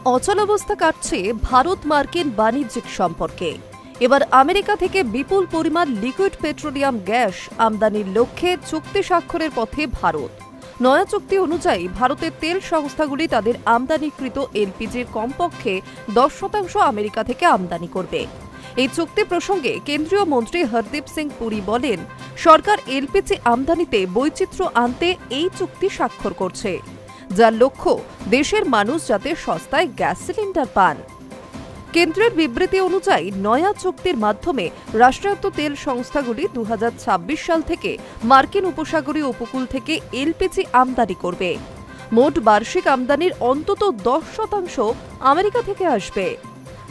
অচলাবস্থা কাটছে ভারত মার্কিন বাণিজ্যিক সম্পর্কে। এবার আমেরিকা থেকে বিপুল পরিমাণ লিকুইড পেট্রোলিয়াম গ্যাস আমদানির লক্ষ্যে চুক্তি স্বাক্ষরের পথে ভারত। নয়া চুক্তি অনুযায়ী ভারতের তেল সংস্থাগুলি তাদের আমদানিকৃত এলপিজির কমপক্ষে 10% আমেরিকা থেকে আমদানি করবে। এই চুক্তি প্রসঙ্গে কেন্দ্রীয় মন্ত্রী হরদীপ সিং পুরী বলেন, সরকার এলপিজি আমদানিতে বৈচিত্র্য আনতে এই চুক্তি স্বাক্ষর করছে, যার লক্ষ্য দেশের মানুষ যাতে সস্তায় গ্যাস সিলিন্ডার পান। কেন্দ্রের বিবৃতি অনুযায়ী নয়া চুক্তির মাধ্যমে রাষ্ট্রায়ত্ত তেল সংস্থাগুলি 2026 সাল থেকে মার্কিন উপসাগরীয় উপকূল থেকে এলপিজি আমদানি করবে। মোট বার্ষিক আমদানির অন্তত 10% আমেরিকা থেকে আসবে।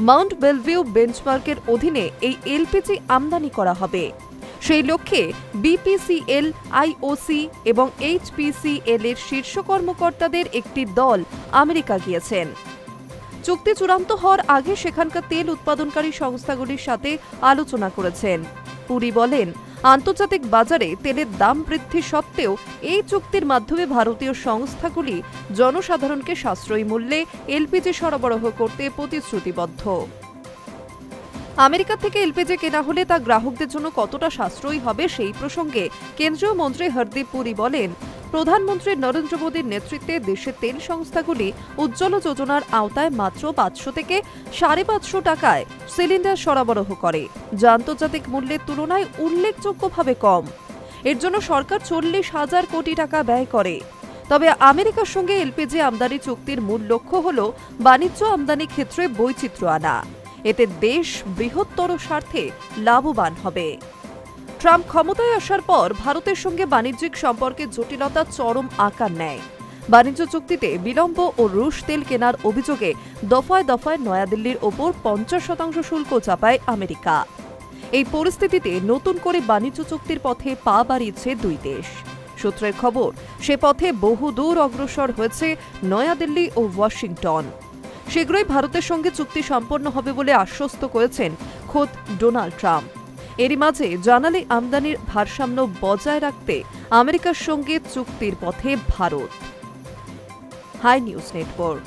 মাউন্ট বেলভিউ বেঞ্চমার্কের অধীনে এই এলপিজি আমদানি করা হবে। সেই লক্ষ্যে বিপিসিএল, আইওসি এবং এইচপিসিএল এর শীর্ষ কর্মকর্তাদের একটি দল আমেরিকা গিয়েছেন। চুক্তি চূড়ান্ত হওয়ার আগে সেখানকার তেল উৎপাদনকারী সংস্থাগুলির সাথে আলোচনা করেছেন। পুরী বলেন, আন্তর্জাতিক বাজারে তেলের দাম বৃদ্ধি সত্ত্বেও এই চুক্তির মাধ্যমে ভারতীয় সংস্থাগুলি জনসাধারণকে সাশ্রয়ী মূল্যে এলপিজি সরবরাহ করতে প্রতিশ্রুতিবদ্ধ। আমেরিকা থেকে এলপিজি কেনা হলে তা গ্রাহকদের জন্য কতটা সাশ্রয়ী হবে সেই প্রসঙ্গে কেন্দ্রীয় মন্ত্রী হরদীপ পুরী বলেন, প্রধানমন্ত্রী নরেন্দ্র মোদীর নেতৃত্বে দেশের তেল সংস্থাগুলি উজ্জ্বল যোজনার আওতায় মাত্র 500 থেকে 550 টাকায় সিলিন্ডার সরবরাহ করে, যা আন্তর্জাতিক মূল্যের তুলনায় উল্লেখযোগ্যভাবে কম। এর জন্য সরকার 40,000 কোটি টাকা ব্যয় করে। তবে আমেরিকার সঙ্গে এলপিজি আমদানি চুক্তির মূল লক্ষ্য হল বাণিজ্য আমদানি ক্ষেত্রে বৈচিত্র্য আনা। এতে দেশ বৃহত্তর স্বার্থে লাভবান হবে। ট্রাম্প ক্ষমতায় আসার পর ভারতের সঙ্গে বাণিজ্যিক সম্পর্কের জটিলতা চরম আকার নেয়। বাণিজ্য চুক্তিতে বিলম্ব ও রুশ তেল কেনার অভিযোগে দফায় দফায় নয়াদিল্লির ওপর 50% শুল্ক চাপায় আমেরিকা। এই পরিস্থিতিতে নতুন করে বাণিজ্য চুক্তির পথে পা বাড়িয়েছে দুই দেশ। সূত্রের খবর, সে পথে বহুদূর অগ্রসর হয়েছে নয়াদিল্লি ও ওয়াশিংটন। শীঘ্রই ভারতের সঙ্গে চুক্তি সম্পন্ন হবে বলে আশ্বস্ত করেছেন খোদ ডোনাল্ড ট্রাম্প। এরই মাঝে জ্বালানি আমদানির ভারসাম্য বজায় রাখতে আমেরিকার সঙ্গে চুক্তির পথে ভারত। High news network.